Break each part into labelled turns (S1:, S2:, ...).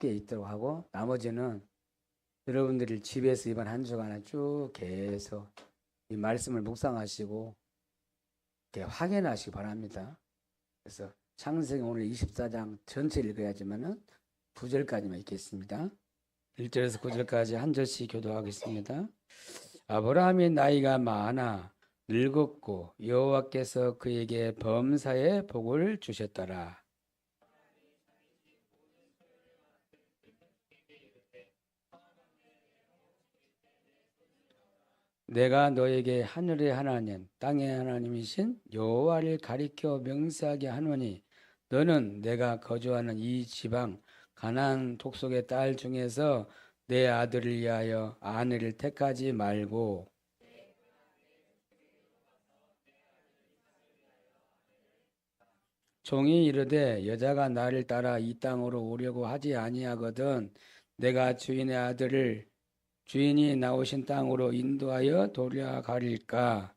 S1: 함께 있도록 하고 나머지는 여러분들이 집에서 이번 한 주간에 쭉 계속 이 말씀을 묵상하시고 이렇게 확인하시기 바랍니다. 그래서 창세기 오늘 24장 전체 읽어야지만은 9절까지만 읽겠습니다. 1절에서 9절까지 한 절씩 교도하겠습니다. 아브라함이 나이가 많아 늙었고 여호와께서 그에게 범사의 복을 주셨더라. 내가 너에게 하늘의 하나님 땅의 하나님이신 여호와를 가리켜 명세하게 하노니 너는 내가 거주하는 이 지방 가나안 족속의 딸 중에서 내 아들을 위하여 아내를 택하지 말고 종이 이르되 여자가 나를 따라 이 땅으로 오려고 하지 아니하거든 내가 주인의 아들을 주인이 나오신 땅으로 인도하여 돌아가릴까.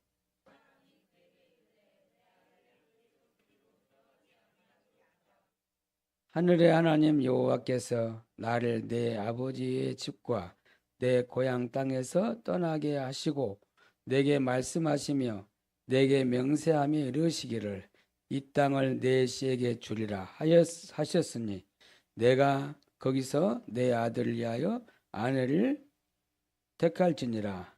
S1: 하늘의 하나님 여호와께서 나를 내 아버지의 집과 내 고향 땅에서 떠나게 하시고 내게 말씀하시며 내게 명세하며 이르시기를 이 땅을 내 씨에게 주리라 하셨으니 내가 거기서 내 아들을 위하여 아내를 택할지니라.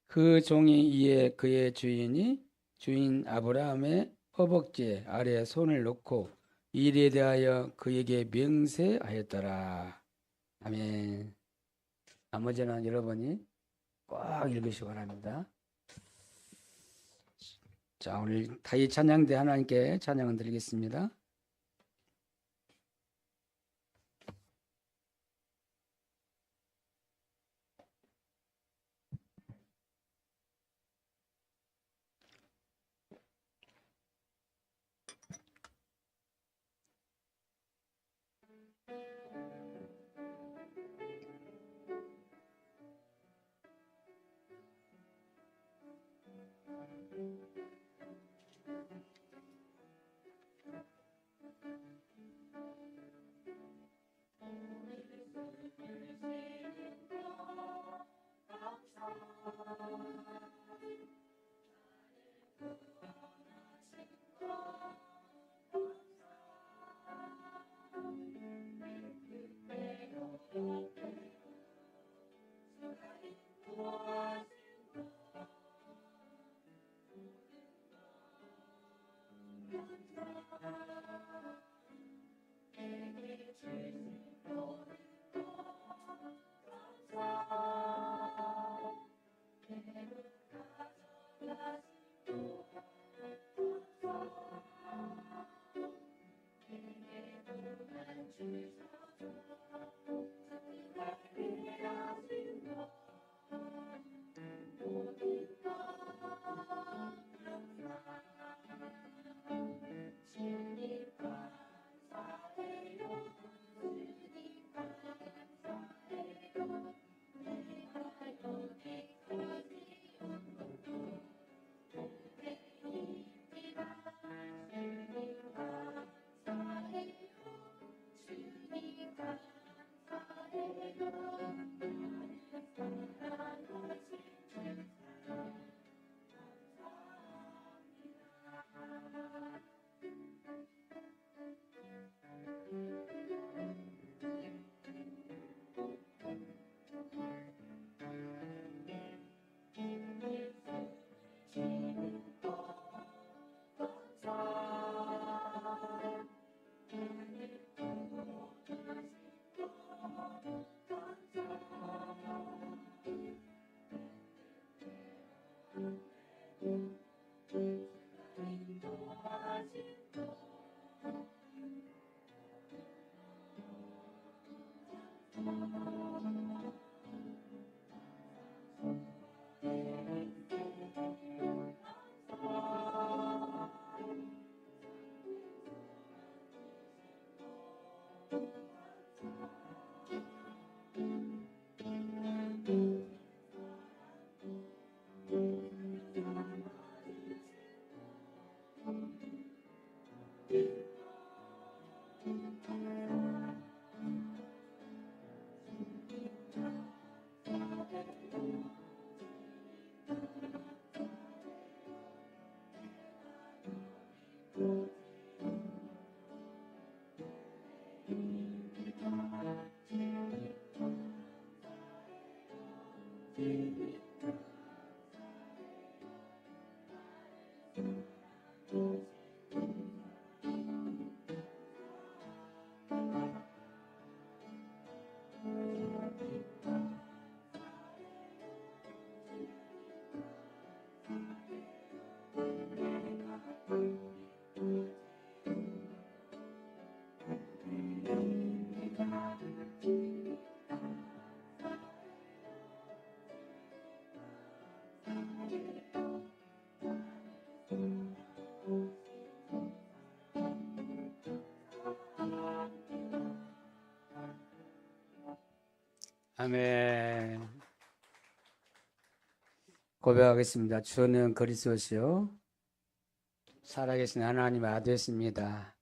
S1: 그 종이 이에 그의 주인 아브라함의 허벅지 아래 손을 놓고 일에 대하여 그에게 명세하였더라. 아멘. 나머지는 여러분이 꼭 읽으시기 바랍니다. 자, 오늘 타이 찬양대 하나님께 찬양을 드리겠습니다. 아멘. 고백하겠습니다. 주는 그리스도시요 살아계신 하나님의 아들이십니다.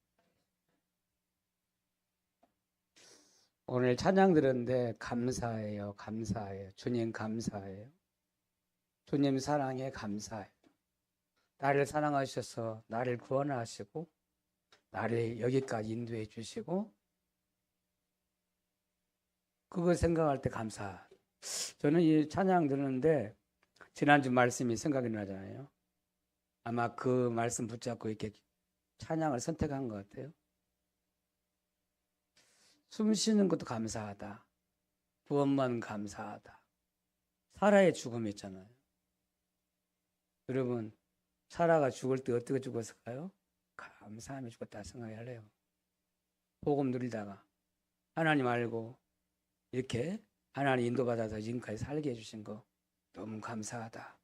S1: 오늘 찬양 들었는데 감사해요. 감사해요. 주님 감사해요. 주님 사랑에 감사해요. 나를 사랑하셔서 나를 구원하시고 나를 여기까지 인도해 주시고 그거 생각할 때 감사. 저는 이 찬양 듣는데 지난주 말씀이 생각이 나잖아요. 아마 그 말씀 붙잡고 이렇게 찬양을 선택한 것 같아요. 숨 쉬는 것도 감사하다. 구원만 감사하다. 사라의 죽음이 있잖아요. 여러분 사라가 죽을 때 어떻게 죽었을까요? 감사하며 죽었다 생각할래요. 복음 누리다가 하나님 알고 이렇게 하나님 인도받아서 지금까지 살게 해주신 거 너무 감사하다.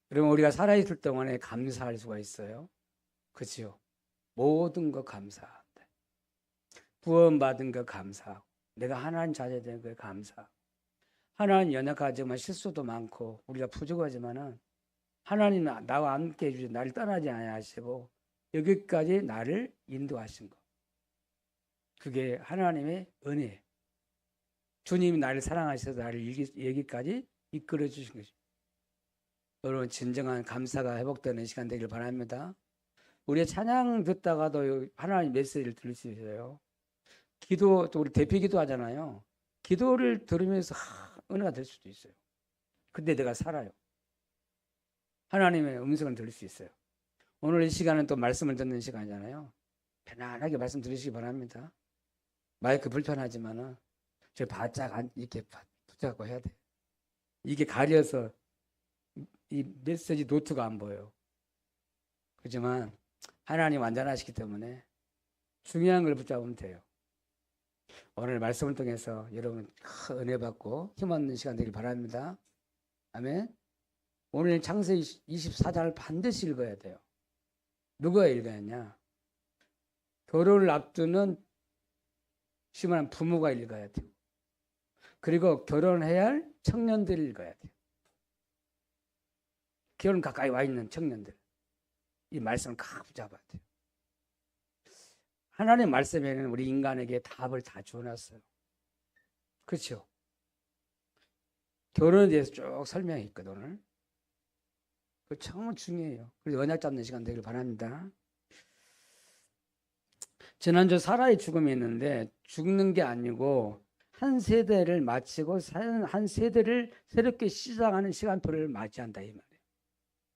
S1: 그러면 우리가 살아있을 동안에 감사할 수가 있어요. 그렇죠? 모든 거 감사한다. 구원받은 거 감사하고 내가 하나님 자녀된 거에 감사하고 하나님 연약하지만 실수도 많고 우리가 부족하지만은 하나님 나와 함께 해주신 나를 떠나지 아니하시고 여기까지 나를 인도하신 거. 그게 하나님의 은혜. 주님이 나를 사랑하셔서 나를 여기까지 이끌어 주신 것입니다. 여러분 진정한 감사가 회복되는 시간 되길 바랍니다. 우리 찬양 듣다가도 하나님 메시지를 들을 수 있어요. 기도 또 우리 대피 기도하잖아요. 기도를 들으면서 은혜가 될 수도 있어요. 근데 내가 살아요. 하나님의 음성을 들을 수 있어요. 오늘 이 시간은 또 말씀을 듣는 시간이잖아요. 편안하게 말씀 들으시기 바랍니다. 마이크 불편하지만은 저 바짝 이렇게 붙잡고 해야 돼. 이게 가려서 이 메시지 노트가 안 보여요. 그렇지만 하나님 완전하시기 때문에 중요한 걸 붙잡으면 돼요. 오늘 말씀을 통해서 여러분 큰 은혜 받고 힘 얻는 시간 되길 바랍니다. 아멘. 오늘 창세기 24장을 반드시 읽어야 돼요. 누가 읽어야 하냐? 결혼을 앞두는 심한 부모가 읽어야 돼요. 그리고 결혼해야 할 청년들이 읽어야 돼요. 결혼 가까이 와 있는 청년들. 이 말씀을 각 붙잡아야 돼요. 하나님의 말씀에는 우리 인간에게 답을 다 주어놨어요. 그렇죠? 결혼에 대해서 쭉 설명해 있거든 오늘. 그 정말 중요해요. 그래서 언약 잡는 시간 되길 바랍니다. 지난주 사라의 죽음이 있는데 죽는 게 아니고 한 세대를 마치고 한 세대를 새롭게 시작하는 시간표를 맞이한다 이 말이에요.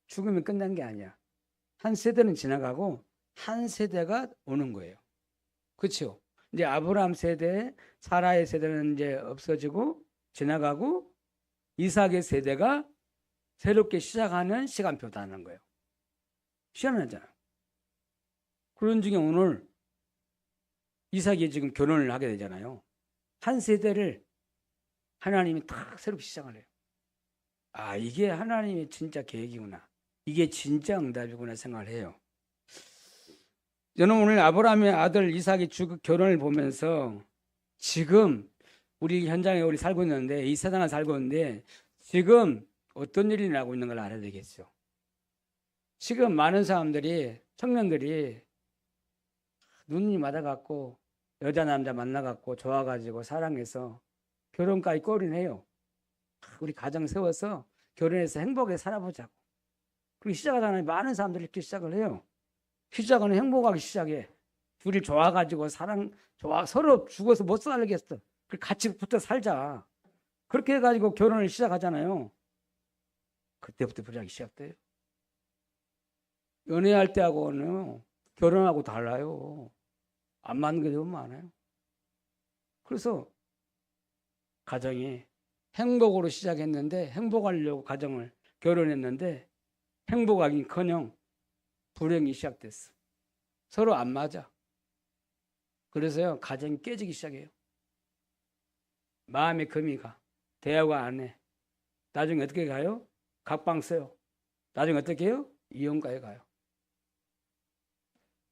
S1: 죽음이 끝난 게 아니야. 한 세대는 지나가고 한 세대가 오는 거예요. 그렇죠? 이제 아브라함 세대, 사라의 세대는 이제 없어지고 지나가고 이삭의 세대가 새롭게 시작하는 시간표다는 거예요. 희한하잖아요. 그런 중에 오늘 이삭이 지금 결혼을 하게 되잖아요. 한 세대를 하나님이 딱 새롭게 시작을 해요. 아, 이게 하나님의 진짜 계획이구나. 이게 진짜 응답이구나 생각을 해요. 저는 오늘 아브라함의 아들 이삭의 결혼을 보면서 지금 우리 현장에 우리 살고 있는데 이 세상을 살고 있는데 지금 어떤 일이 나고 있는 걸 알아야 되겠죠. 지금 많은 사람들이 청년들이 눈이 맞아갖고 여자 남자 만나갖고 좋아가지고 사랑해서 결혼까지 꼬리내요. 우리 가정 세워서 결혼해서 행복하게 살아보자고. 그리고 시작하잖아요. 많은 사람들이 이렇게 시작을 해요. 시작은 행복하게 시작해. 둘이 좋아가지고 서로 죽어서 못 살겠어. 같이 붙어 살자. 그렇게 해가지고 결혼을 시작하잖아요. 그때부터 불이하기 시작돼요. 연애할 때하고는 결혼하고 달라요. 안 맞는 게 너무 많아요. 그래서 가정이 행복으로 시작했는데 행복하려고 가정을 결혼했는데 행복하긴커녕 불행이 시작됐어. 서로 안 맞아. 그래서요 가정이 깨지기 시작해요. 마음의 금이 가. 대화가 안 해. 나중에 어떻게 가요? 각방 써요. 나중에 어떻게 해요? 이혼가에 가요.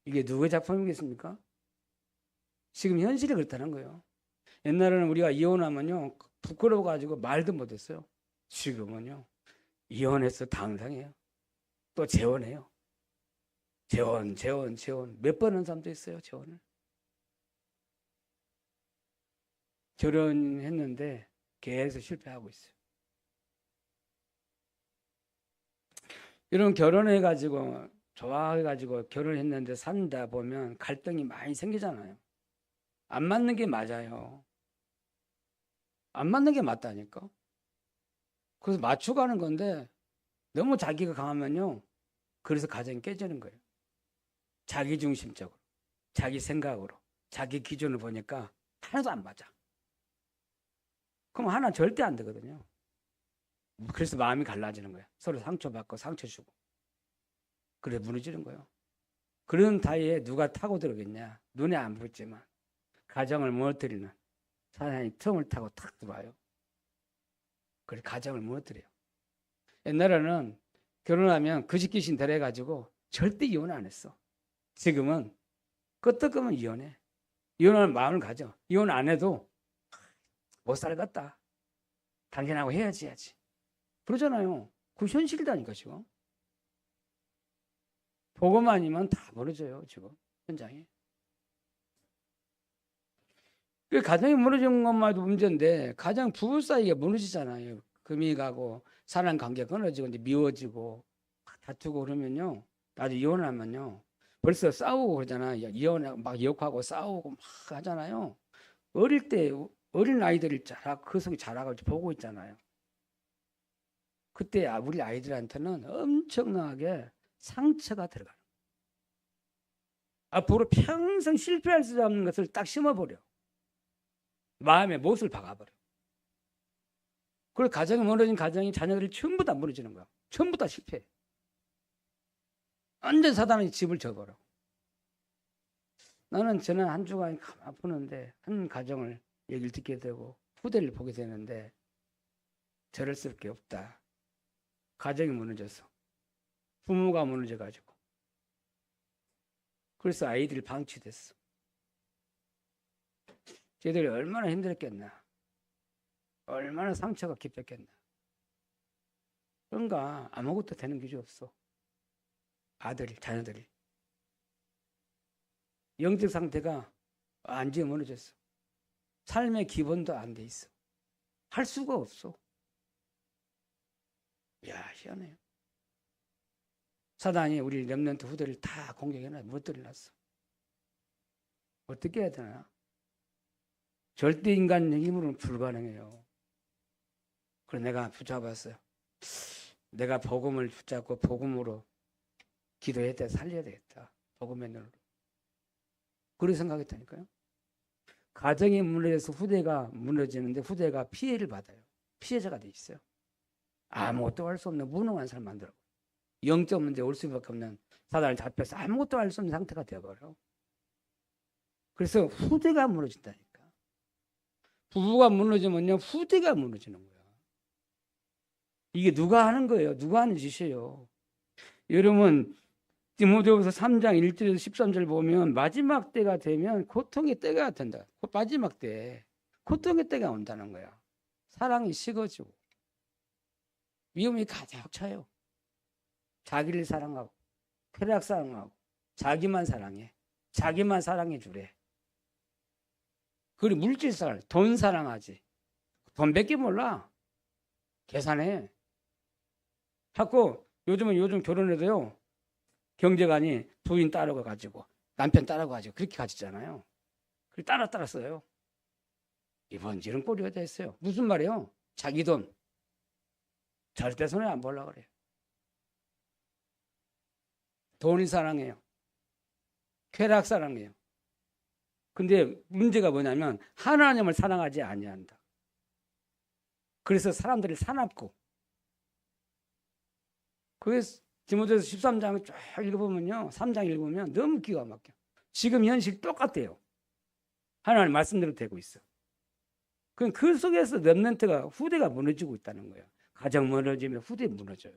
S1: 이게 누구의 작품이겠습니까? 지금 현실이 그렇다는 거예요. 옛날에는 우리가 이혼하면요 부끄러워가지고 말도 못했어요. 지금은요 이혼해서 당당해요. 또 재혼해요. 재혼 몇 번 한 사람도 있어요. 재혼을. 결혼했는데 계속 실패하고 있어요. 이런 결혼해가지고 좋아해가지고 결혼했는데 산다 보면 갈등이 많이 생기잖아요. 안 맞는 게 맞아요. 안 맞는 게 맞다니까. 그래서 맞춰가는 건데 너무 자기가 강하면요. 그래서 가정이 깨지는 거예요. 자기중심적으로, 자기 생각으로, 자기 기준을 보니까 하나도 안 맞아. 그럼 하나 절대 안 되거든요. 그래서 마음이 갈라지는 거예요. 서로 상처받고 상처 주고. 그래 무너지는 거예요. 그런 다이에 누가 타고 들어오겠냐. 눈에 안 보이지만 가정을 무너뜨리는 사단이 틈을 타고 탁 들어와요. 그래 가정을 무너뜨려요. 옛날에는 결혼하면 그 집 귀신 데려가지고 절대 이혼 안 했어. 지금은 끄떡하면 이혼해. 이혼하는 마음을 가져. 이혼 안 해도 못 살겠다. 당신하고 헤어져야지. 그러잖아요. 그 현실이다니까 지금. 보고만 아니면 다 무너져요 지금 현장에. 그 가정이 무너진 것만 해도 문제인데 가정 부부 사이가 무너지잖아요. 금이 가고 사랑 관계 끊어지고 이제 미워지고 다투고 그러면요. 나중에 이혼하면요. 벌써 싸우고 그러잖아요. 이혼하고 막 욕하고 싸우고 막 하잖아요. 어릴 때 어린 아이들이 그 속에 자라고 보고 있잖아요. 그때 우리 아이들한테는 엄청나게 상처가 들어가요. 앞으로 평생 실패할 수 없는 것을 딱 심어버려. 마음에 못을 박아버려. 그리고 가정이 무너진 가정이 자녀들이 전부 다 무너지는 거야. 전부 다 실패. 완전 사단이 집을 져버려. 나는 저는 한 주간 아프는데 한 가정을 얘기를 듣게 되고 후대를 보게 되는데 저럴 수밖에 없다. 가정이 무너져서 부모가 무너져가지고 그래서 아이들이 방치됐어. 쟤들이 얼마나 힘들었겠나. 얼마나 상처가 깊었겠나. 그런가 아무것도 되는 게 없어. 자녀들이. 영적 상태가 완전히 무너졌어. 삶의 기본도 안 돼 있어. 할 수가 없어. 이야, 희한해요. 사단이 우리 렘넌트 후대를 다 공격해놔, 무너뜨려놨어. 어떻게 해야 되나? 절대 인간의 힘으로는 불가능해요. 그래서 내가 붙잡았어요. 내가 복음을 붙잡고 복음으로 기도해야 돼, 살려야 되겠다. 복음의 눈으로. 그렇게 생각했다니까요. 가정이 무너져서 후대가 무너지는데 후대가 피해를 받아요. 피해자가 돼 있어요. 아무것도 할 수 없는 무능한 사람 만들어. 영적 문제 올 수밖에 없는 사단을 잡혀서 아무것도 할 수 없는 상태가 되어버려. 그래서 후대가 무너진다니까. 부부가 무너지면요 후대가 무너지는 거야. 이게 누가 하는 거예요? 누가 하는 짓이에요? 여러분 디모데후서 3장 1절에서 13절 보면 마지막 때가 되면 고통의 때가 된다. 마지막 때 고통의 때가 온다는 거야. 사랑이 식어지고 위험이 가득 차요. 자기를 사랑하고 쾌락 사랑하고 자기만 사랑해. 자기만 사랑해 주래. 그리고 물질 사랑, 돈 사랑하지. 돈 몇 개 몰라. 계산해. 자꾸 요즘 결혼해도요. 경제관이 부인 따라가 가지고 남편 따라가 가지고 그렇게 가지잖아요. 그리고 따라 써요. 이번 이런 꼴이 됐어요. 무슨 말이에요? 자기 돈 절대 손에 안 보려고 그래요. 돈이 사랑해요. 쾌락 사랑해요. 근데 문제가 뭐냐면 하나님을 사랑하지 아니한다. 그래서 사람들이 사납고, 그래서 디모데후서 13장 쭉 읽어보면요, 3장 읽으면 너무 기가 막혀. 지금 현실 똑같아요. 하나님 말씀대로 되고 있어. 그 속에서 렘넌트가, 후대가 무너지고 있다는 거예요. 가정 무너지면 후대 무너져요.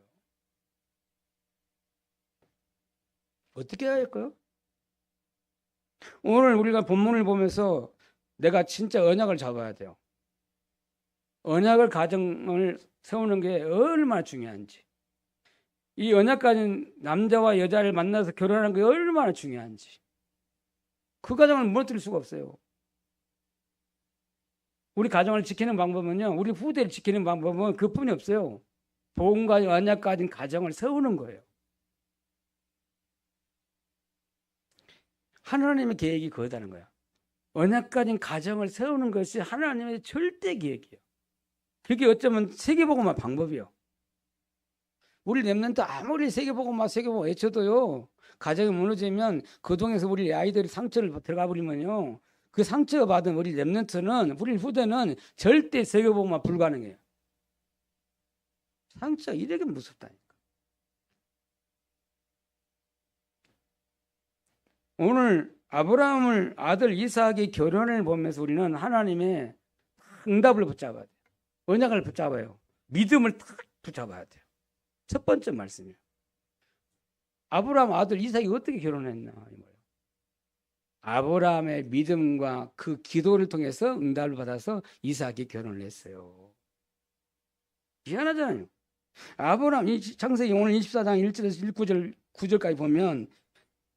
S1: 어떻게 해야 할까요? 오늘 우리가 본문을 보면서 내가 진짜 언약을 잡아야 돼요. 언약을, 가정을 세우는 게 얼마나 중요한지, 이 언약 가진 남자와 여자를 만나서 결혼하는 게 얼마나 중요한지, 그 가정을 무너뜨릴 수가 없어요. 우리 가정을 지키는 방법은요, 우리 후대를 지키는 방법은 그뿐이 없어요. 복음과 언약 가진 가정을 세우는 거예요. 하나님의 계획이 그거다는 거야. 언약 가진 가정을 세우는 것이 하나님의 절대 계획이에요. 그게 어쩌면 세계복음화 방법이요. 우리 렘넌트 아무리 세계복음화 외쳐도요, 가정이 무너지면 그 동에서 우리 아이들이 상처를 들어가 버리면요, 그 상처 받은 우리 렘넌트는, 우리 후대는 절대 세계복음화 불가능해요. 상처 이렇게 무섭다니까. 오늘 아브라함을 아들 이삭의 결혼을 보면서 우리는 하나님의 응답을 붙잡아야 돼요. 언약을 붙잡아요. 믿음을 탁 붙잡아야 돼요. 첫 번째 말씀이에요. 아브라함 아들 이삭이 어떻게 결혼했나? 아브라함의 믿음과 그 기도를 통해서 응답을 받아서 이삭이 결혼을 했어요. 희한하잖아요. 아브라함, 창세기 오늘 24장 1절에서 9절까지 보면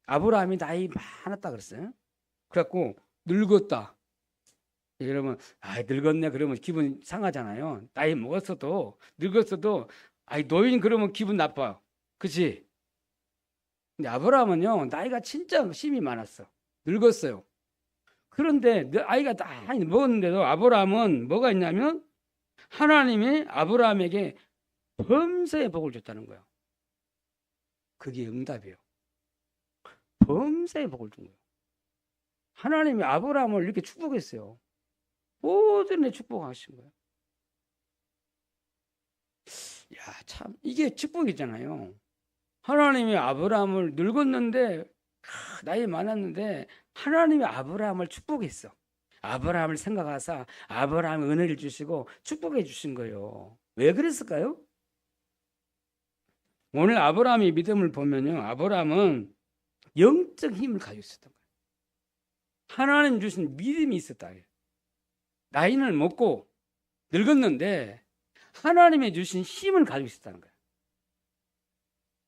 S1: 아브라함이 나이 많았다 그랬어요. 그래갖고 늙었다. 여러분, 늙었네 그러면 기분 상하잖아요. 나이 먹었어도, 늙었어도, 노인 그러면 기분 나빠. 그치? 근데 아브라함은요, 나이가 진짜 힘이 많았어. 늙었어요. 그런데 아이가 많이 먹었는데도 아브라함은 뭐가 있냐면, 하나님이 아브라함에게 범사의 복을 줬다는 거예요. 그게 응답이에요. 범사의 복을 준 거예요. 하나님이 아브라함을 이렇게 축복했어요. 모든 애 축복하신 거예요. 야, 참 이게 축복이잖아요. 하나님이 아브라함을 늙었는데, 나이 많았는데 하나님이 아브라함을 축복했어. 아브라함을 생각하사 아브라함의 은혜를 주시고 축복해 주신 거예요. 왜 그랬을까요? 오늘 아브라함의 믿음을 보면요, 아브라함은 영적 힘을 가지고 있었던 거예요. 하나님 주신 믿음이 있었다. 나이는 먹고 늙었는데 하나님이 주신 힘을 가지고 있었다는 거예요.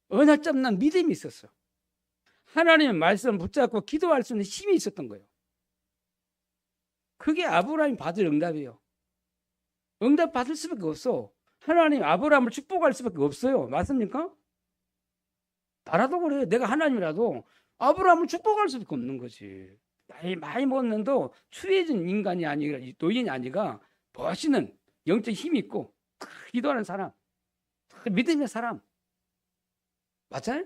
S1: 언약 잡는 믿음이 있었어. 하나님의 말씀을 붙잡고 기도할 수 있는 힘이 있었던 거예요. 그게 아브라함이 받을 응답이에요. 응답 받을 수밖에 없어. 하나님 아브라함을 축복할 수밖에 없어요. 맞습니까? 나라도 그래. 내가 하나님이라도 아브라함을 축복할 수밖에 없는 거지. 나이 많이 먹었는데도 추해진 인간이 아니라, 노인이 아니라 멋있는 영적 힘이 있고 기도하는 사람, 믿음의 사람. 맞아요?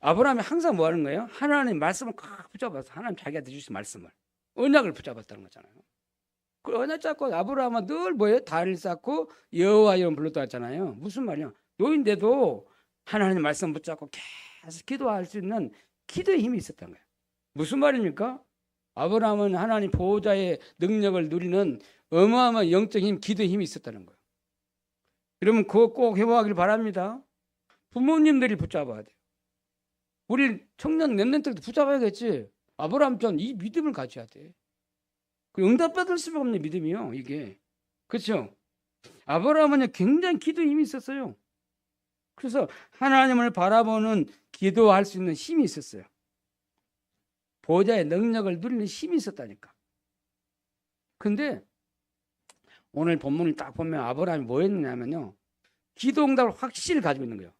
S1: 아브라함이 항상 뭐 하는 거예요? 하나님 말씀을 꽉 붙잡아서 하나님 자기한테 주신 말씀을, 언약을 붙잡았다는 거잖아요. 그 언약 잡고 아브라함은 늘 뭐예요? 단을 쌓고 여호와 이름 불렀다 했잖아요. 무슨 말이야? 노인데도 하나님 말씀 붙잡고 계속 기도할 수 있는 기도의 힘이 있었던 거예요. 무슨 말입니까? 아브라함은 하나님 보호자의 능력을 누리는 어마어마한 영적 힘, 기도의 힘이 있었다는 거예요. 여러분 그거 꼭 회복하길 바랍니다. 부모님들이 붙잡아야 돼요. 우리 청년 렘넌트들도 붙잡아야겠지. 아브라함처럼 이 믿음을 가져야 돼. 그 응답받을 수밖에 없는 믿음이요, 이게. 그렇죠? 아브라함은 굉장히 기도의 힘이 있었어요. 그래서 하나님을 바라보는 기도할 수 있는 힘이 있었어요. 보호자의 능력을 누리는 힘이 있었다니까. 근데 오늘 본문을 딱 보면 아브라함이 뭐 했느냐면요, 기도 응답을 확실히 가지고 있는 거예요.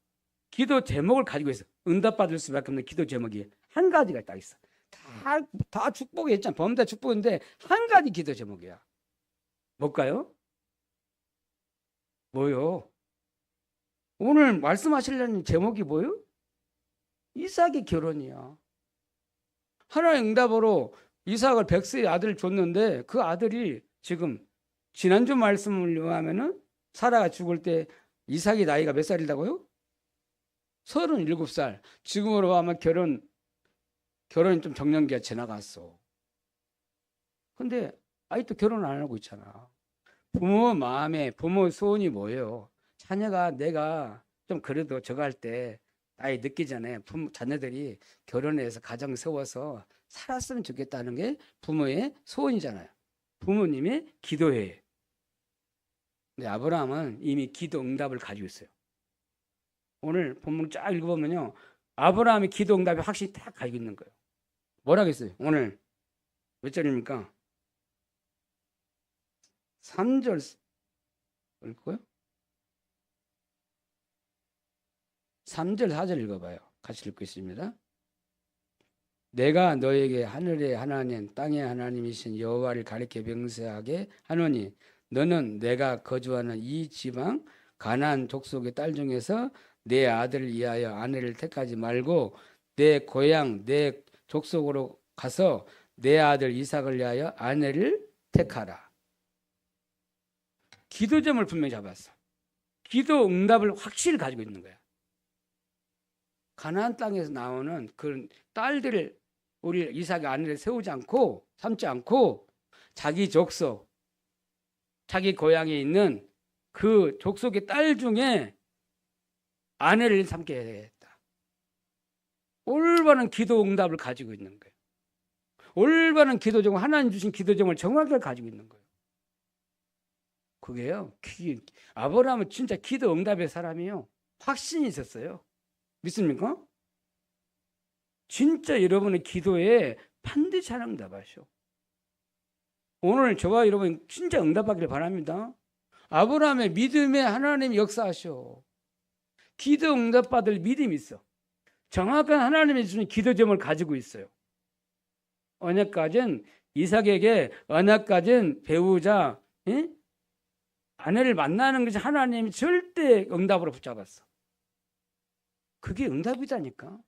S1: 기도 제목을 가지고 있어. 응답받을 수밖에 없는 기도 제목이 한 가지가 딱 있어. 다 축복이 있잖아. 범다 축복인데 한 가지 기도 제목이야. 뭘까요? 뭐요? 오늘 말씀하시려는 제목이 뭐요? 이삭의 결혼이야. 하나의 응답으로 이삭을 100세의 아들을 줬는데 그 아들이 지금 지난주 말씀을 요하면은 사라가 죽을 때 이삭이 나이가 몇 살이라고요? 37살. 지금으로 하면 결혼이 좀 정년기가 지나갔어. 근데 아직도 결혼 안 하고 있잖아. 부모 마음에 부모 소원이 뭐예요? 자녀가 내가 좀 그래도 저거 할 때 나이 늦기 전에 자녀들이 결혼해서 가정 세워서 살았으면 좋겠다는 게 부모의 소원이잖아요. 부모님의 기도해. 근데 아브라함은 이미 기도 응답을 가지고 있어요. 오늘 본문 쫙 읽어보면요, 아브라함의 기도 응답이 확실히 딱 가지고 있는 거예요. 뭐라겠어요? 오늘 몇 절입니까? 3절 읽고요. 3절 4절 읽어봐요. 같이 읽고 있습니다. 내가 너에게 하늘의 하나님 땅의 하나님이신 여호와를 가리켜 명세하게 하노니 너는 내가 거주하는 이 지방 가나안 족속의 딸 중에서 내 아들을 위하여 아내를 택하지 말고 내 고향 내 족속으로 가서 내 아들 이삭을 위하여 아내를 택하라. 기도점을 분명히 잡았어. 기도 응답을 확실히 가지고 있는 거야. 가나안 땅에서 나오는 그 딸들을 우리 이삭의 아내를 세우지 않고 삼지 않고 자기 족속, 자기 고향에 있는 그 족속의 딸 중에 아내를 삼게 해야겠다. 올바른 기도 응답을 가지고 있는 거예요. 올바른 기도정, 하나님 주신 기도정을 정확하게 가지고 있는 거예요. 그게요. 아브라함은 진짜 기도 응답의 사람이요. 확신이 있었어요. 믿습니까? 진짜 여러분의 기도에 반드시 하나님 응답하셔. 오늘 저와 여러분 진짜 응답하기를 바랍니다. 아브라함의 믿음에 하나님이 역사하셔. 기도 응답받을 믿음이 있어. 정확한 하나님이 주신 기도점을 가지고 있어요. 언약까지는 이삭에게 언약까지는 배우자, 아내를 만나는 것이 하나님이 절대 응답으로 붙잡았어. 그게 응답이다니까.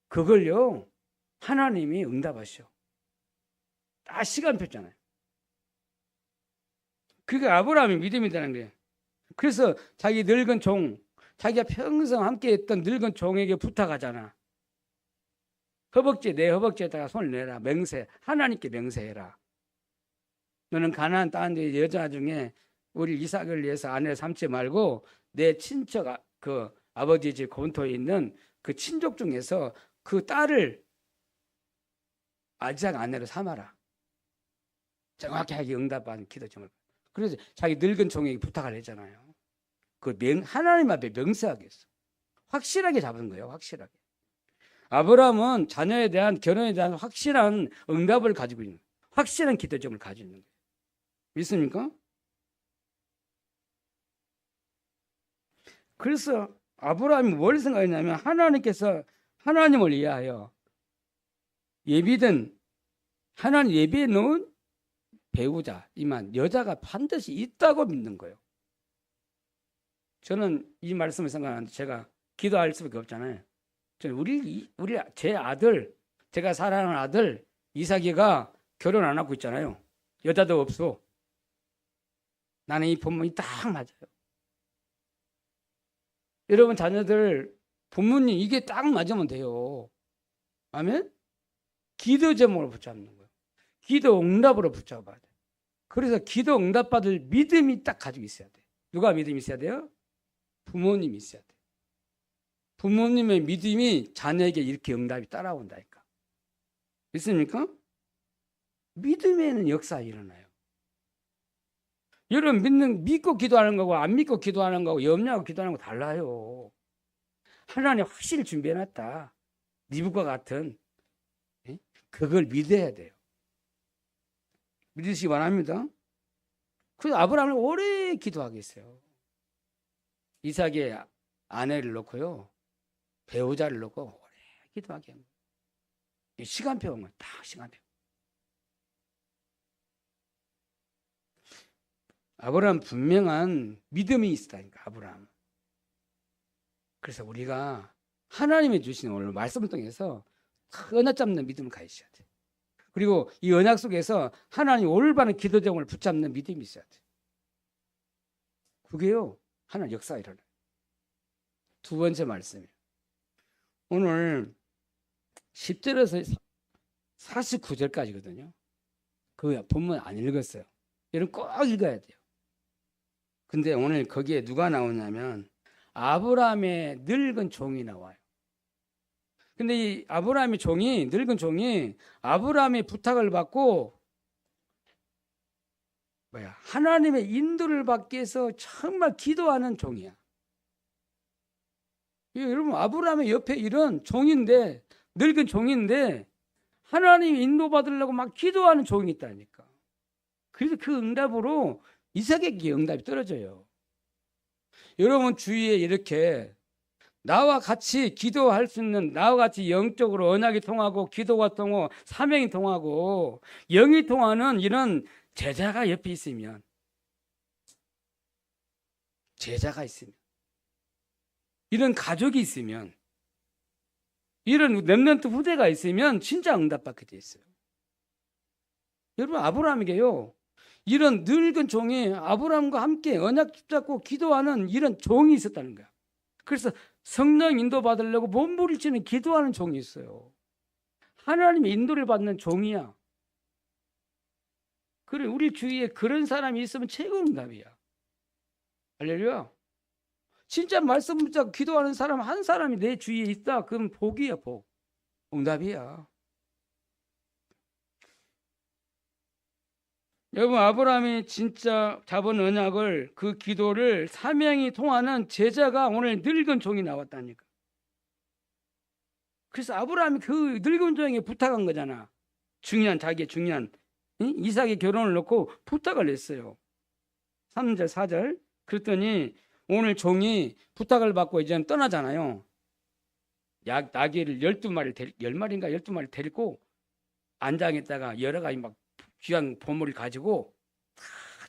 S1: 그걸요 하나님이 응답하셔. 다 시간표잖아요. 그게 아브라함의 믿음이라는 거예요. 그래서 자기 늙은 종, 자기가 평생 함께 했던 늙은 종에게 부탁하잖아. 내 허벅지에다가 손을 내라. 맹세, 하나님께 맹세해라. 너는 가나안 땅의 여자 중에 우리 이삭을 위해서 아내를 삼지 말고 내 친척 그 아버지 집 본토에 있는 그 친족 중에서 그 딸을 이삭 아내로 삼아라. 정확하게 응답한 기도점을. 그래서 자기 늙은 종에게 부탁을 했잖아요. 하나님 앞에 명세하겠어. 확실하게 잡은 거예요. 확실하게. 아브라함은 자녀에 대한 결혼에 대한 확실한 응답을 가지고 있는, 확실한 기도점을 가지고 있는 거예요. 믿습니까? 그래서 아브라함이 뭘 생각했냐면 하나님께서 하나님을 위하여 하나님 예비해 놓은 배우자이만 여자가 반드시 있다고 믿는 거예요. 저는 이 말씀을 생각하는데 제가 기도할 수밖에 없잖아요. 저는 제 아들, 제가 사랑하는 아들 이삭이가 결혼 안 하고 있잖아요. 여자도 없어. 나는 이 본문이 딱 맞아요. 여러분 자녀들 부모님 이게 딱 맞으면 돼요. 아멘? 기도 제목으로 붙잡는 거예요. 기도 응답으로 붙잡아야 돼. 그래서 기도 응답받을 믿음이 딱 가지고 있어야 돼. 누가 믿음이 있어야 돼요? 부모님이 있어야 돼. 부모님의 믿음이 자녀에게 이렇게 응답이 따라온다니까. 믿습니까? 믿음에는 역사가 일어나요. 여러분 믿고 기도하는 거고 안 믿고 기도하는 거고 염려하고 기도하는 거 달라요. 하나님 확실히 준비해놨다. 니브과 같은 그걸 믿어야 돼요. 믿으시기 바랍니다. 그래서 아브라함을 오래 기도하게 했어요. 이삭의 아내를 놓고요. 배우자를 놓고 오래 기도하게 합니다. 시간표는 다 시간표. 아브라함 분명한 믿음이 있었다니까, 아브라함. 그래서 우리가 하나님이 주신 오늘 말씀을 통해서 언약 잡는 믿음을 가지셔야 돼. 그리고 이 언약 속에서 하나님 올바른 기도 제목을 붙잡는 믿음이 있어야 돼. 그게요, 하나님 역사가 일어나요. 두 번째 말씀이에요. 오늘 10절에서 49절까지거든요. 그 본문 안 읽었어요. 여러분 꼭 읽어야 돼요. 근데 오늘 거기에 누가 나오냐면 아브라함의 늙은 종이 나와요. 근데 이 아브라함의 종이, 늙은 종이 아브라함의 부탁을 받고 하나님의 인도를 받기 위해서 정말 기도하는 종이야. 여러분, 아브라함의 옆에 이런 종인데, 늙은 종인데 하나님 인도 받으려고 막 기도하는 종이 있다니까. 그래서 그 응답으로 이삭에게 응답이 떨어져요. 여러분 주위에 이렇게 나와 같이 기도할 수 있는, 나와 같이 영적으로 언약이 통하고 기도가 통하고 사명이 통하고 영이 통하는 이런 제자가 옆에 있으면, 제자가 있으면, 이런 가족이 있으면, 이런 렘넌트 후대가 있으면 진짜 응답받게 돼 있어요. 여러분, 아브라함에게요, 이런 늙은 종이 아브라함과 함께 언약 붙잡고 기도하는 이런 종이 있었다는 거야. 그래서 성령 인도 받으려고 몸부림치는 기도하는 종이 있어요. 하나님의 인도를 받는 종이야. 그래, 우리 주위에 그런 사람이 있으면 최고 응답이야. 할렐루야. 진짜 말씀 붙잡고 기도하는 사람 한 사람이 내 주위에 있다. 그럼 복이야, 복. 응답이야. 여러분, 아브라함이 진짜 잡은 언약을, 그 기도를 사명이 통하는 제자가 오늘 늙은 종이 나왔다니까. 그래서 아브라함이 그 늙은 종에게 부탁한 거잖아. 자기의 중요한 이삭의 결혼을 놓고 부탁을 했어요. 3절 4절. 그랬더니 오늘 종이 부탁을 받고 이제는 떠나잖아요. 나귀를 10마리인가 12마리 데리고 안장에다가 여러 가지 막 귀한 보물을 가지고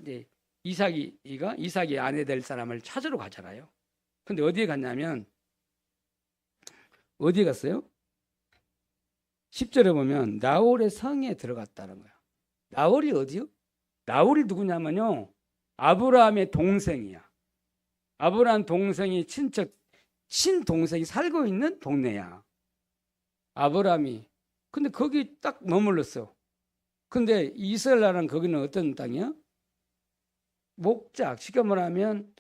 S1: 이제 이삭이 아내 될 사람을 찾으러 가잖아요. 근데 어디에 갔냐면, 어디에 갔어요? 10절에 보면 나홀의 성에 들어갔다는 거야. 나홀이 어디요? 나홀이 누구냐면요, 아브라함의 동생이야. 아브라함 동생이 친동생이 살고 있는 동네야. 아브라함이. 근데 거기 딱 머물렀어. 근데 이스라엘 나라는 거기는 어떤 땅이야? 목작, 쉽게 말하면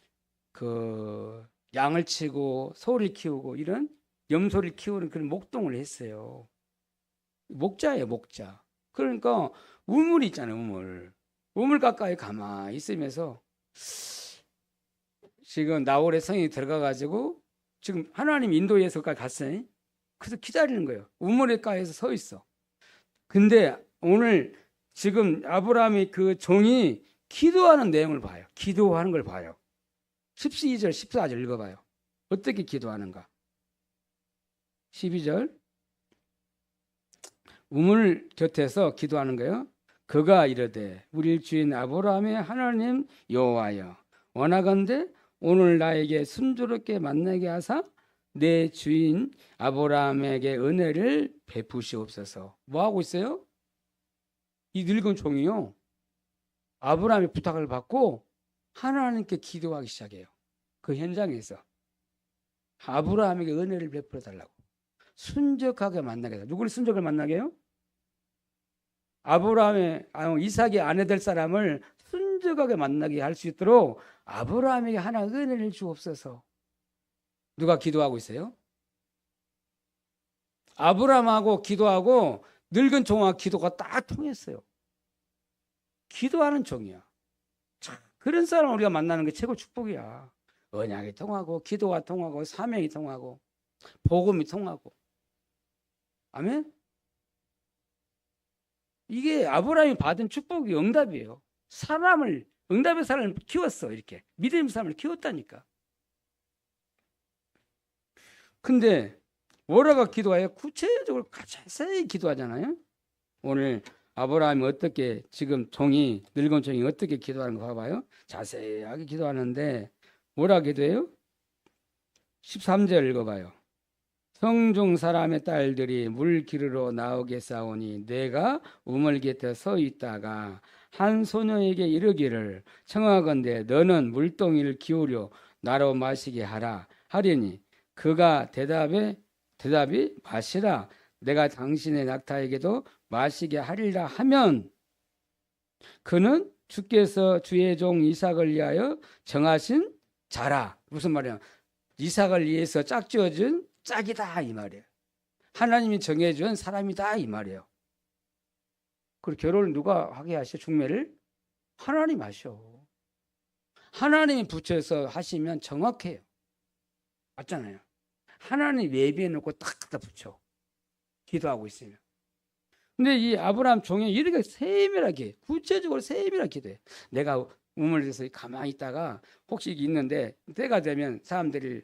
S1: 그 양을 치고 소를 키우고 이런 염소를 키우는 그런 목동을 했어요. 목자예요, 목자. 그러니까 우물이 있잖아요, 우물 가까이 가만히 있으면서 지금 나홀의 성에 들어가가지고 지금 하나님 인도에서까지 갔어요. 그래서 기다리는 거예요. 우물에 가에서 서 있어. 근데 오늘 지금 아브라함이 그 종이 기도하는 내용을 봐요. 기도하는 걸 봐요. 12절, 14절 읽어봐요. 어떻게 기도하는가? 12절. 우물 곁에서 기도하는 거예요. 그가 이르되 우리 주인 아브라함의 하나님 여호와여, 원하건대 오늘 나에게 순조롭게 만나게 하사 내 주인 아브라함에게 은혜를 베푸시옵소서. 뭐 하고 있어요? 이 늙은 종이요, 아브라함의 부탁을 받고 하나님께 기도하기 시작해요. 그 현장에서 아브라함에게 은혜를 베풀어 달라고, 순적하게 만나게 해요. 누구를 순적을 만나게 해요? 이삭의 아내 될 사람을 순적하게 만나게 할 수 있도록 아브라함에게 하나 은혜를 주옵소서. 누가 기도하고 있어요? 아브라함하고 기도하고 늙은 종과 기도가 딱 통했어요. 기도하는 종이야. 참, 그런 사람 우리가 만나는 게 최고 축복이야. 언약이 통하고 기도가 통하고 사명이 통하고 복음이 통하고. 아멘? 이게 아브라함이 받은 축복이 응답이에요. 응답의 사람을 키웠어. 이렇게 믿음의 사람을 키웠다니까. 근데 뭐라고 기도해요? 구체적으로 자세히 기도하잖아요. 오늘 아브라함이 어떻게 지금 종이 늙은 종이 어떻게 기도하는 거 봐봐요. 자세하게 기도하는데 뭐라 기도해요? 13절 읽어봐요. 성중 사람의 딸들이 물 기르러 나오겠사오니 내가 우물 곁에 서 있다가 한 소녀에게 이르기를 청하건대 너는 물동이를 기울여 나로 마시게 하라 하리니 그가 대답이 마시라 내가 당신의 낙타에게도 마시게 하리라 하면 그는 주께서 주의 종 이삭을 위하여 정하신 자라. 무슨 말이야? 이삭을 위해서 짝지어준 짝이다 이 말이에요. 하나님이 정해준 사람이다 이 말이에요. 그리고 결혼을 누가 하게 하셔? 중매를? 하나님 하셔. 하나님이 붙여서 하시면 정확해요. 맞잖아요. 하나님 예비해 놓고 딱 갖다 붙여. 기도하고 있으면. 근데 이 아브라함 종이 이렇게 세밀하게 구체적으로 세밀하게 기도해. 내가 우물에서 가만히 있다가 혹시 있는데 때가 되면 사람들이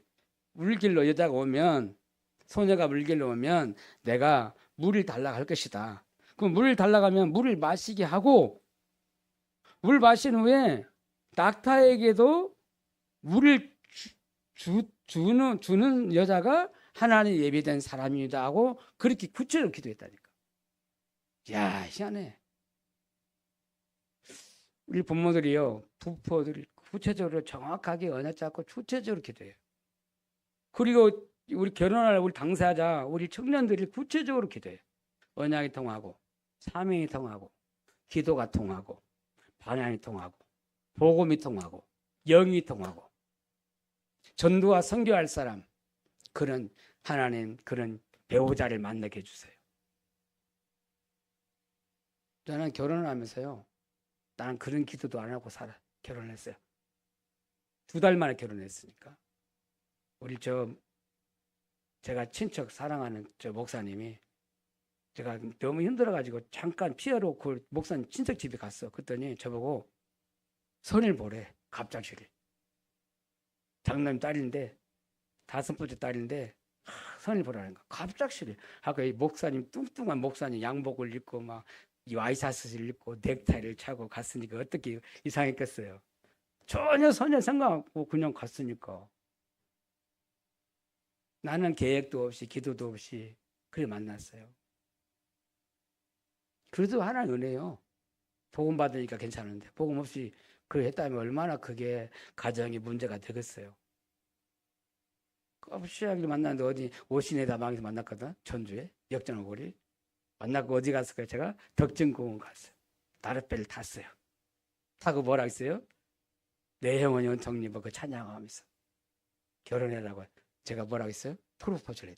S1: 물길로 여자가 오면 소녀가 물길로 오면 내가 물을 달라고 할 것이다. 그럼 물을 달라고 하면 물을 마시게 하고 물 마신 후에 낙타에게도 물을 주는 여자가 하나님 예비된 사람이다 하고 그렇게 구체적으로 기도했다니까. 야, 희한해. 우리 부모들이요, 부포들이 구체적으로 정확하게 언약 잡고 구체적으로 기도해요. 그리고 우리 결혼할 우리 당사자, 우리 청년들이 구체적으로 기도해요. 언약이 통하고, 사명이 통하고, 기도가 통하고, 방향이 통하고, 복음이 통하고, 영이 통하고, 전도와 선교할 사람, 그런 하나님 그런 배우자를 만나게 해주세요. 저는 결혼을 하면서요, 나는 그런 기도도 안 하고 결혼했어요. 2달 만에 결혼했으니까. 우리 제가 친척 사랑하는 목사님이 제가 너무 힘들어가지고 잠깐 피하러 그 목사님 친척 집에 갔어. 그랬더니 저보고 선을 보래. 갑작스레. 장남 딸인데 5번째 딸인데 선을 보라는 거. 갑작스레. 아까 이 목사님 뚱뚱한 목사님 양복을 입고 막 이 와이셔츠를 입고 넥타이를 차고 갔으니까 어떻게 이상했겠어요. 전혀 생각 없고 그냥 갔으니까. 나는 계획도 없이 기도도 없이 그래 만났어요. 그래도 하나님 은혜요. 복음 받으니까 괜찮은데 복음 없이 그래 했다면 얼마나 그게 가정이 문제가 되겠어요. 껍시하게 만났는데 어디 오시내다방에서 만났거든. 전주에 역전오거리 만나고 어디 갔을까요? 제가 덕진공원 갔어요. 나룻배를 탔어요. 타고 뭐라 했어요? 내 영혼이 은총님 그 찬양하면서 결혼해라고 제가 뭐라고 했어요? 프로포즈를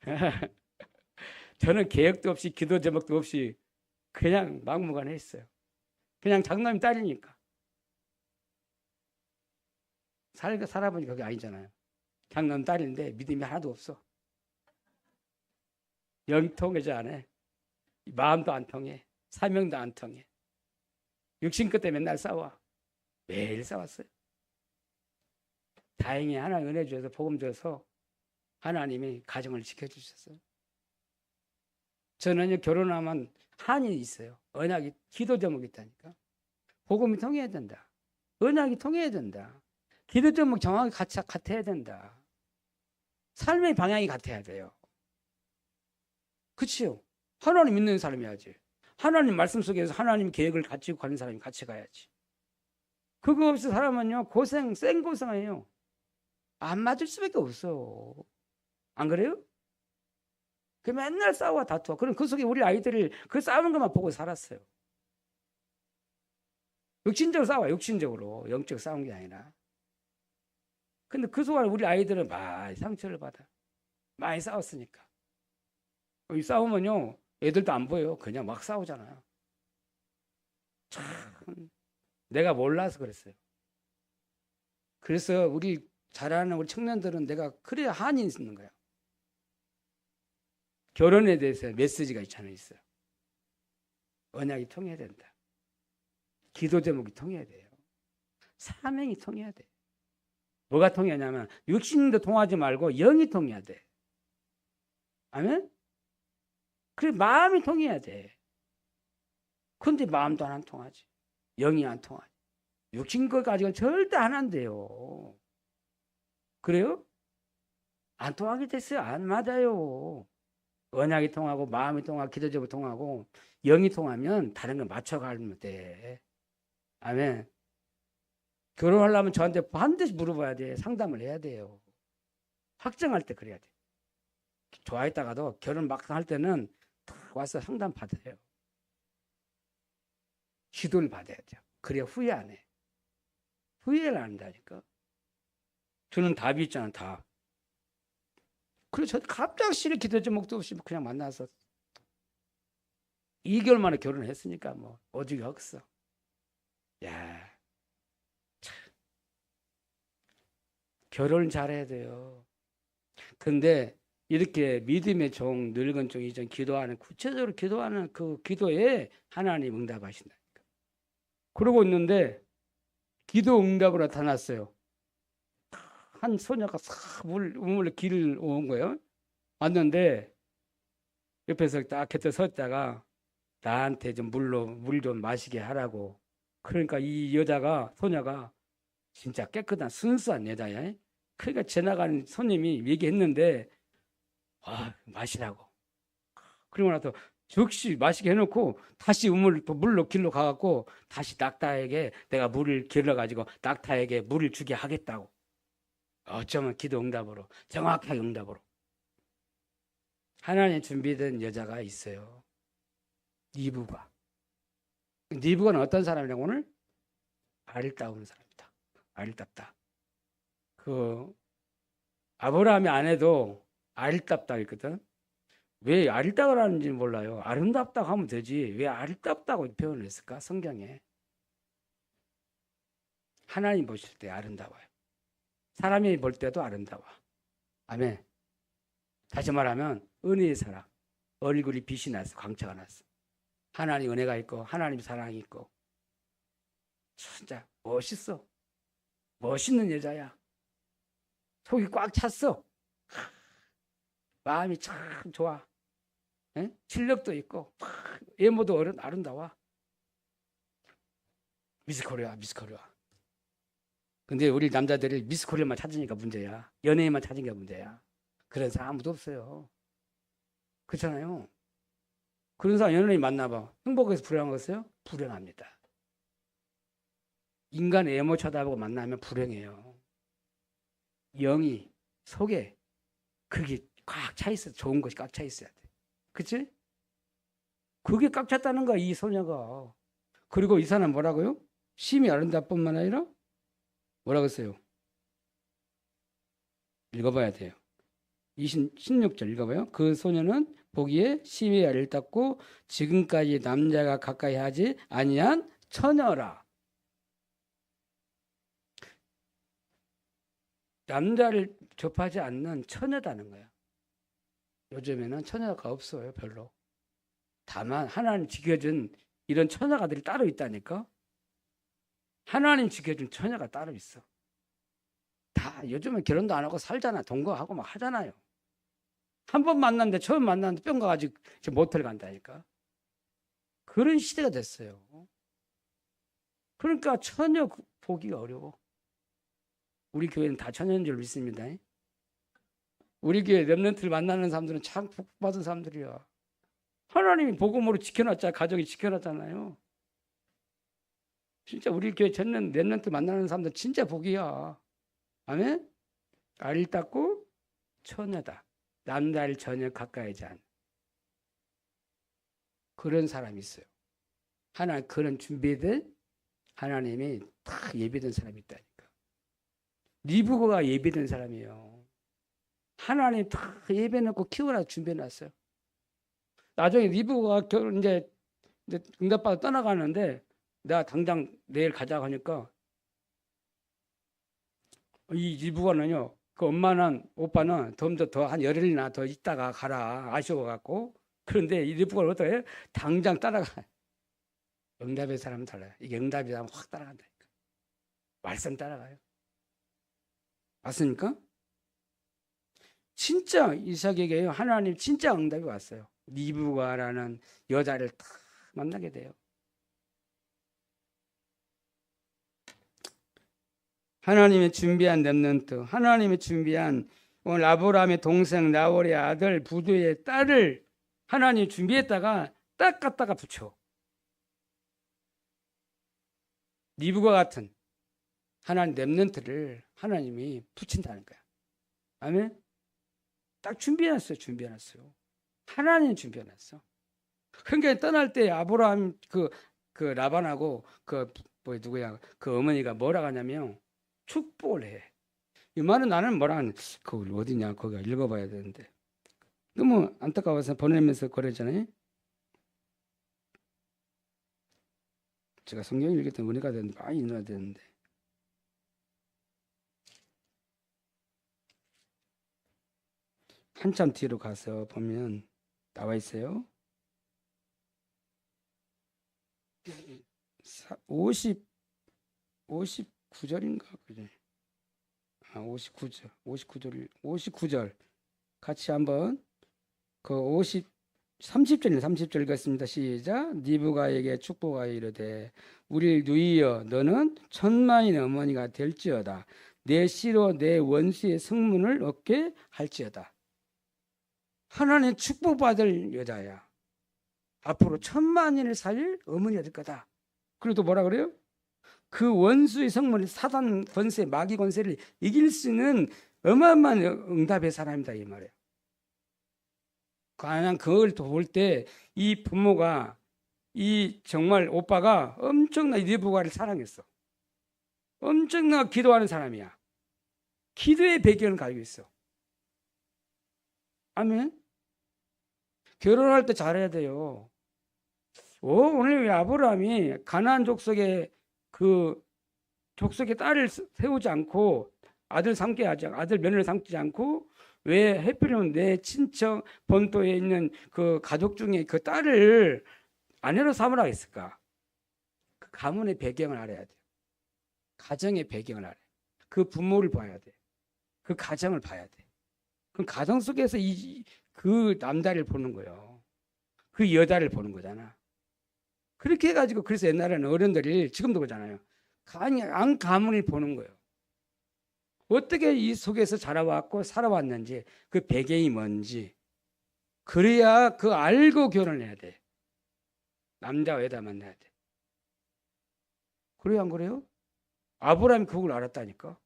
S1: 했다니까. 저는 계획도 없이 기도 제목도 없이 그냥 막무가내 했어요. 그냥 장남이 딸이니까. 살아보니까 그게 아니잖아요. 장남 딸인데 믿음이 하나도 없어. 영이 통하지 않아. 마음도 안 통해. 사명도 안 통해. 육신 끝에 맨날 싸워. 매일 싸웠어요. 다행히 하나님 은혜 주셔서 복음 줘서 하나님이 가정을 지켜주셨어요. 저는 결혼하면 한이 있어요. 언약이 기도 제목이 있다니까. 복음이 통해야 된다. 언약이 통해야 된다. 기도 제목 정확히 같아야 된다. 삶의 방향이 같아야 돼요. 그치요? 하나님 믿는 사람이야지. 하나님 말씀 속에서 하나님 계획을 가지고 가는 사람이 같이 가야지. 그거 없이 사람은요 생고생해요. 안 맞을 수밖에 없어. 안 그래요? 그 맨날 싸워 다투어. 그럼 그 속에 우리 아이들이 그 싸우는 것만 보고 살았어요. 육신적으로 싸워요. 육신적으로. 영적 싸운 게 아니라. 근데 그 속에 우리 아이들은 많이 상처를 받아. 많이 싸웠으니까. 이 싸우면요 애들도 안 보여요. 그냥 막 싸우잖아요. 참 내가 몰라서 그랬어요. 그래서 우리 잘하는 우리 청년들은 내가 그래야 한이 있는 거야. 결혼에 대해서 메시지가 있어요. 언약이 통해야 된다. 기도 제목이 통해야 돼요. 사명이 통해야 돼. 뭐가 통하냐면 육신도 통하지 말고 영이 통해야 돼. 아멘? 그래 마음이 통해야 돼. 근데 마음도 안 통하지. 영이 안 통하지. 육신 것 가지고는 절대 안 한대요. 그래요? 안 통하게 됐어요. 안 맞아요. 언약이 통하고 마음이 통하고 기도적으로 통하고 영이 통하면 다른 걸 맞춰가면 돼. 아멘. 결혼하려면 저한테 반드시 물어봐야 돼. 상담을 해야 돼요. 확정할 때 그래야 돼. 좋아했다가도 결혼 막상 할 때는 탁 와서 상담 받아요. 지도를 받아야 돼요. 그래야 후회 안 해. 후회를 안 한다니까. 저는 답이 있잖아, 답. 그래서 저 갑작스레 기도 제목도 없이 그냥 만나서 2개월 만에 결혼을 했으니까 뭐 오죽이 없어. 야, 참. 결혼 잘해야 돼요. 근데 이렇게 믿음의 종, 늙은 종 이전 기도하는 구체적으로 기도하는 그 기도에 하나님 응답하신다니까. 그러고 있는데 기도 응답으로 나타났어요. 한 소녀가 싹 우물로 길을 온 거예요. 왔는데 옆에서 딱 곁에 서 있다가 나한테 좀 물 좀 마시게 하라고. 그러니까 이 여자가 소녀가 진짜 깨끗한 순수한 여자야. 그러니까 지나가는 손님이 얘기했는데 마시라고. 그러고 나서 즉시 마시게 해놓고 다시 물로 길로 가갖고 다시 낙타에게 내가 물을 길러가지고 낙타에게 물을 주게 하겠다고. 어쩌면 기도 응답으로 정확하게 응답으로 하나님 준비된 여자가 있어요. 니브가. 니브가는 어떤 사람이냐고 오늘? 아름다운 사람이다. 아름답다. 그 아브라함의 아내도 아름답다 했거든. 왜 아름답다고 하는지 몰라요. 아름답다고 하면 되지. 왜 아름답다고 표현을 했을까? 성경에. 하나님 보실 때 아름다워요. 사람이 볼 때도 아름다워. 아멘. 다시 말하면 은혜의 사랑. 얼굴이 빛이 났어. 광채가 났어. 하나님 은혜가 있고 하나님 사랑이 있고 진짜 멋있어. 멋있는 여자야. 속이 꽉 찼어. 마음이 참 좋아. 에? 실력도 있고 외모도 아름다워. 미스코리아. 근데 우리 남자들이 미스코리아만 찾으니까 문제야. 연예인만 찾으니까 문제야. 그런 사람 아무도 없어요. 그렇잖아요. 그런 사람 연예인 만나봐. 행복해서 불행한 거였어요? 불행합니다. 인간의 외모 쳐다보고 만나면 불행해요. 영이 속에 그게 꽉 차 있어. 좋은 것이 꽉 차 있어야 돼. 그치? 그게 꽉 찼다는 거야, 이 소녀가. 그리고 이 사람 뭐라고요? 심히 아름답뿐만 아니라 뭐라고 했어요? 읽어봐야 돼요. 16절 읽어봐요. 그 소녀는 보기에 심히 아름답고 지금까지 남자가 가까이 하지 아니한 처녀라. 남자를 접하지 않는 처녀다는 거야. 요즘에는 처녀가 없어요, 별로. 다만 하나님 지켜준 이런 처녀가들이 따로 있다니까. 하나님 지켜준 처녀가 따로 있어. 다 요즘은 결혼도 안 하고 살잖아. 동거하고 막 하잖아요. 한 번 만났는데 처음 만났는데 뿅 가가지고 모텔 간다니까. 그런 시대가 됐어요. 그러니까 처녀 보기가 어려워. 우리 교회는 다 처녀인 줄 믿습니다. 우리 교회 렘넌트를 만나는 사람들은 참 복받은 사람들이야. 하나님이 복음으로 지켜놨잖아. 가정이 지켜놨잖아요. 진짜 우리 교회 전년 렘넌트 만나는 사람들 진짜 복이야. 아멘? 아름답고 처녀다. 남자를 전혀 가까이 하지 않는 그런 사람이 있어요. 하나님 그런 준비된 하나님이 다 예비된 사람이 있다니까. 리브가가 예비된 사람이에요. 하나님 다 예배해놓고 키우라 준비해놨어요. 나중에 리브가 이제 응답받아 떠나가는데 내가 당장 내일 가자고 하니까 이 리브가는요. 그 엄마는 오빠는 좀 더 한 열흘이나 더 있다가 가라 아쉬워갖고 그런데 이 리브가 어떻게 당장 따라가. 응답의 사람은 달라요. 이게 응답이 사람은 확 따라간다니까. 말씀 따라가요. 맞습니까? 진짜 이삭에게 하나님 진짜 응답이 왔어요. 리브가라는 여자를 딱 만나게 돼요. 하나님이 준비한 렘넌트, 하나님이 준비한 오늘 아브라함의 동생 나홀의 아들 부두의 딸을 하나님이 준비했다가 딱 갖다가 붙여. 리브가 같은 하나님 렘넌트를 하나님이 붙인다는 거야. 아멘? 딱 준비해놨어요. 준비해놨어요. 하나님이 준비해놨어. 그러니까 떠날 때 아브라함 그 라반하고 누구야? 그 어머니가 뭐라 하냐면 축복을 해. 이 말은 나는 뭐라 하는 그 어디냐? 거기 읽어봐야 되는데 너무 안타까워서 보내면서 그러잖아요. 제가 성경 읽을 때 은혜가 되는데 많이 읽어야 되는데 한참 뒤로 가서 보면 나와 있어요. 59절인가 그래. 59절 같이 한번 그 30절 읽었습니다. 시작. 니브가에게 축복하여 이르되 우리를 누이여 너는 천만인의 어머니가 될지어다. 내 씨로 내 원수의 성문을 얻게 할지어다. 하나님 축복받을 여자야. 앞으로 천만인을 살릴 어머니가 될 거다. 그리고 또 뭐라 그래요? 그 원수의 성문을 사단 권세, 마귀 권세를 이길 수 있는 어마어마한 응답의 사람이다 이 말이에요. 그냥 그걸 볼 때 이 부모가 이 정말 오빠가 엄청나 리브가를 사랑했어. 엄청나 기도하는 사람이야. 기도의 배경을 가지고 있어. 아멘. 결혼할 때 잘해야 돼요. 오늘 왜 아브라함이 가나안 족속의 그 족속의 딸을 세우지 않고 아들 며느리를 삼지 않고 왜 하필이면 내 친척 본토에 있는 그 가족 중에 그 딸을 아내로 삼으라 했을까? 그 가문의 배경을 알아야 돼. 가정의 배경을 알아야 돼. 그 부모를 봐야 돼. 그 가정을 봐야 돼. 그 가정 속에서 그 남자를 보는 거예요. 그 여자를 보는 거잖아. 그렇게 해가지고 그래서 옛날에는 어른들이 지금도 그러잖아요. 안 가문을 보는 거예요. 어떻게 이 속에서 자라왔고 살아왔는지 그 배경이 뭔지 그래야 그 알고 결혼을 해야 돼. 남자와 여자 만나야 돼. 그래요 안 그래요? 아브라함이 그걸 알았다니까.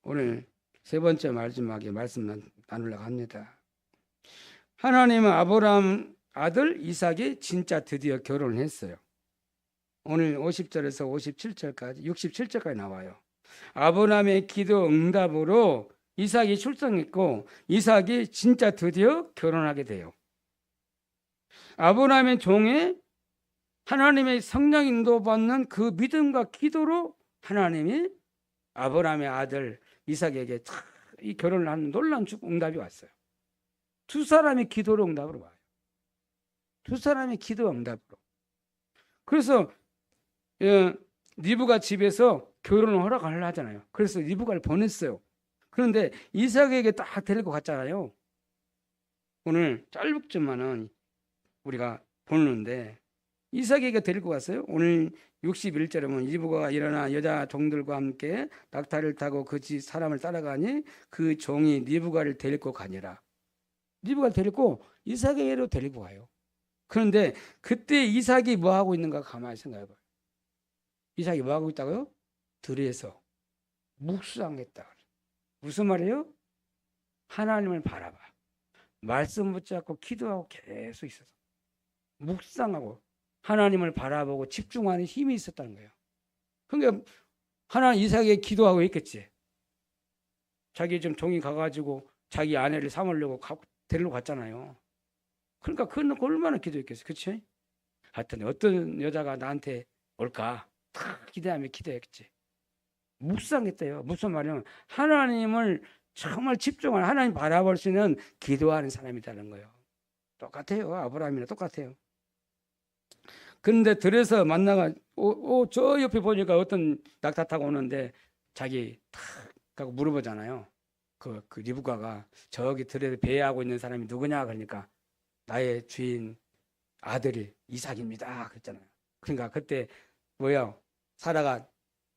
S1: 오늘 세 번째 마지막에 말씀 나누려고 합니다. 하나님은 아브라함 아들 이삭이 진짜 드디어 결혼을 했어요. 오늘 50절에서 57절까지 67절까지 나와요. 아브라함의 기도 응답으로 이삭이 출생했고 이삭이 진짜 드디어 결혼하게 돼요. 아브라함의 종에 하나님의 성령 인도받는 그 믿음과 기도로 하나님이 아브라함의 아들 이삭에게 이 결혼을 하는 놀라운 응답이 왔어요. 두 사람의 기도로 응답으로 와요. 두 사람의 기도 응답으로. 그래서 리브가 집에서 결혼을 허락을 하잖아요. 그래서 리브가를 보냈어요. 그런데 이삭에게 딱 데리고 갔잖아요. 오늘 짧지만은 우리가 보는데 이삭에게 데리고 갔어요. 오늘 61절에 보면 리브가가 일어나 여자 종들과 함께 낙타를 타고 그 사람을 따라가니 그 종이 리브가를 데리고 가니라. 리브가를 데리고 이삭에게로 데리고 가요. 그런데 그때 이삭이 뭐 하고 있는가 가만히 생각해 봐요. 이삭이 뭐 하고 있다고요? 들에서 묵상했다. 무슨 말이에요? 하나님을 바라봐. 말씀 붙잡고 기도하고 계속 있어서 묵상하고 하나님을 바라보고 집중하는 힘이 있었다는 거예요. 그러니까 하나님 이삭에게 기도하고 있겠지. 자기 좀 종이 가가지고 자기 아내를 삼으려고 데리러 갔잖아요. 그러니까 그건 얼마나 기도했겠어요. 그렇지? 하여튼 어떤 여자가 나한테 올까? 다 기대하며 기도했겠지. 묵상했대요. 무슨 말이냐면 하나님을 정말 집중하는 하나님 바라볼 수 있는 기도하는 사람이라는 거예요. 똑같아요. 아브라함이랑 똑같아요. 그런데 들에서 만나가 저 옆에 보니까 어떤 낙타 타고 오는데 자기 탁 하고 물어보잖아요. 그 리브가가 저기 들에 배회하고 있는 사람이 누구냐 그러니까 나의 주인 아들이 이삭입니다 그랬잖아요. 그러니까 그때 뭐야 사라가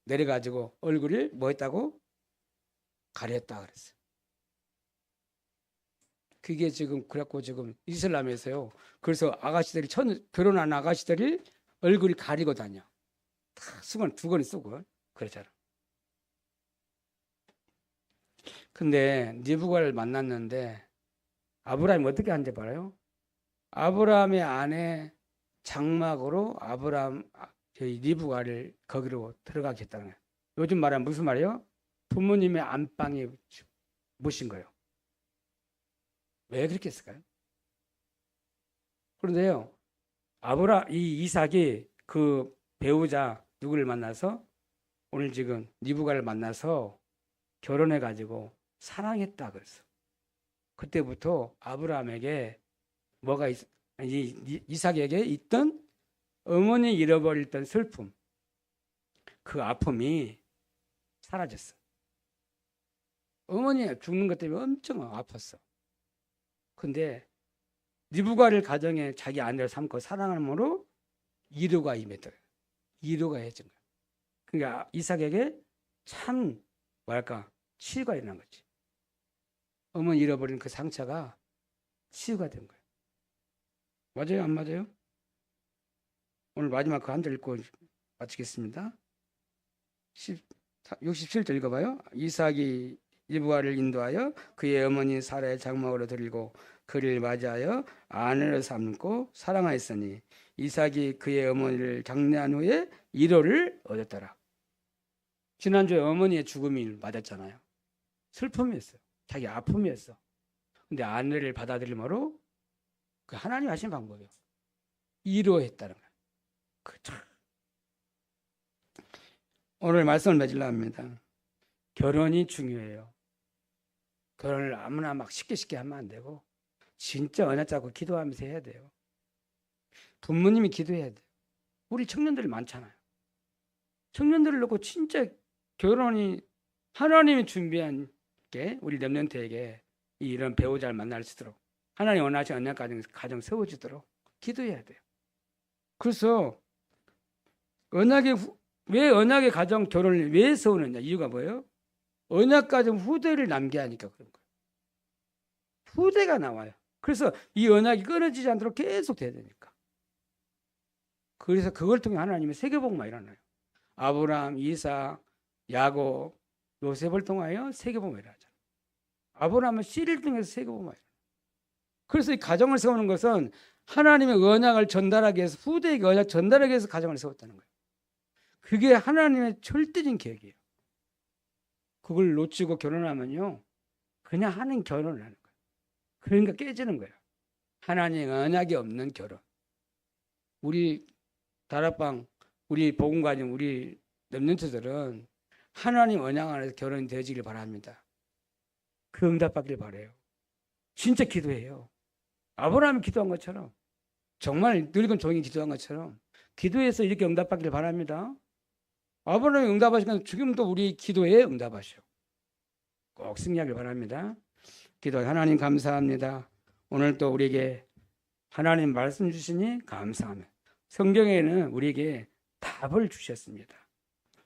S1: 내려가지고 얼굴을 뭐 했다고? 가렸다 그랬어요. 그게 지금 그래갖고 지금 이슬람에서요. 그래서 아가씨들이 결혼한 아가씨들이 얼굴이 가리고 다녀. 다 수건 두건이 쓰고 그랬잖아. 근데 리브가를 만났는데 아브라함이 어떻게 한지 알아요? 아브라함의 아내 장막으로 저희 리브가를 거기로 들어가게 했다는 거예요. 요즘 말하면 무슨 말이에요? 부모님의 안방에 모신 거예요. 왜 그렇게 했을까요? 그런데요, 이 이삭이 그 배우자 누구를 만나서 오늘 지금 리브가를 만나서 결혼해가지고 사랑했다 그랬어. 그때부터 아브라함에게 이삭에게 있던 어머니 잃어버렸던 슬픔, 그 아픔이 사라졌어. 어머니 죽는 것 때문에 엄청 아팠어. 근데 리브가를 가정에 자기 아내를 삼고 사랑함으로 이루가 임했더라. 이루가 해준 거야. 그러니까 이삭에게 참 치유가 일어난 거지. 어머니 잃어버린 그 상처가 치유가 된 거야. 맞아요? 안 맞아요? 오늘 마지막 그 한 절 읽고 마치겠습니다. 67절 읽어봐요. 이삭이 리브가를 인도하여 그의 어머니 사라의 장막으로 들이고 그를 맞이하여 아내를 삼고 사랑하였으니 이삭이 그의 어머니를 장례한 후에 위로를 얻었더라. 지난주에 어머니의 죽음이 맞았잖아요. 슬픔이었어요. 자기 아픔이었어. 근데 아내를 받아들임으로 그 하나님 하신 방법이에요. 위로했다는 거예요. 오늘 말씀을 맺으려 합니다. 결혼이 중요해요. 결혼을 아무나 막 쉽게 하면 안 되고 진짜 언약 잡고 기도하면서 해야 돼요. 부모님이 기도해야 돼요. 우리 청년들이 많잖아요. 청년들을 놓고 진짜 결혼이 하나님이 준비한 게 우리 렘넌트에게 이런 배우자를 만날 수 있도록 하나님 원하신 언약 가정 세워지도록 기도해야 돼요. 그래서 왜 언약의 가정 결혼을 왜 세우느냐 이유가 뭐예요? 언약 가정 후대를 남겨야 하니까 그런 거예요. 후대가 나와요. 그래서 이 언약이 끊어지지 않도록 계속 돼야 되니까. 그래서 그걸 통해 하나님의 세계복음이 일어나요. 아브라함, 이삭, 야곱, 요셉을 통하여 세계복음이 일어나잖아요. 아브라함은 씨를 통해서 세계복음이 일어나요. 그래서 이 가정을 세우는 것은 하나님의 언약을 전달하기 위해서 후대에게 언약 전달하기 위해서 가정을 세웠다는 거예요. 그게 하나님의 절대적인 계획이에요. 그걸 놓치고 결혼하면요 그냥 하는 결혼을 하는 거예요. 그러니까 깨지는 거예요. 하나님의 언약이 없는 결혼. 우리 다락방, 우리 복음가정, 우리 렘넌트들은 하나님 언약 안에서 결혼이 되어지길 바랍니다. 그 응답받길 바라요. 진짜 기도해요. 아브라함이 기도한 것처럼 정말 늙은 종이 기도한 것처럼 기도해서 이렇게 응답받길 바랍니다. 아브라함이 응답하시니까 지금도 우리 기도에 응답하셔. 꼭 승리하길 바랍니다. 기도해. 하나님 감사합니다. 오늘 또 우리에게 하나님 말씀 주시니 감사합니다. 성경에는 우리에게 답을 주셨습니다.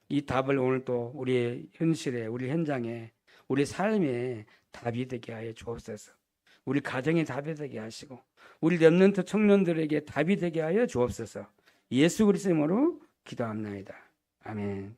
S1: 이 답을 오늘 또 우리의 현실에, 우리 현장에, 우리 삶에 답이 되게 하여 주옵소서. 우리 가정에 답이 되게 하시고 우리 렘넌트 청년들에게 답이 되게 하여 주옵소서. 예수 그리스도의 이름으로 기도합니다. 아멘.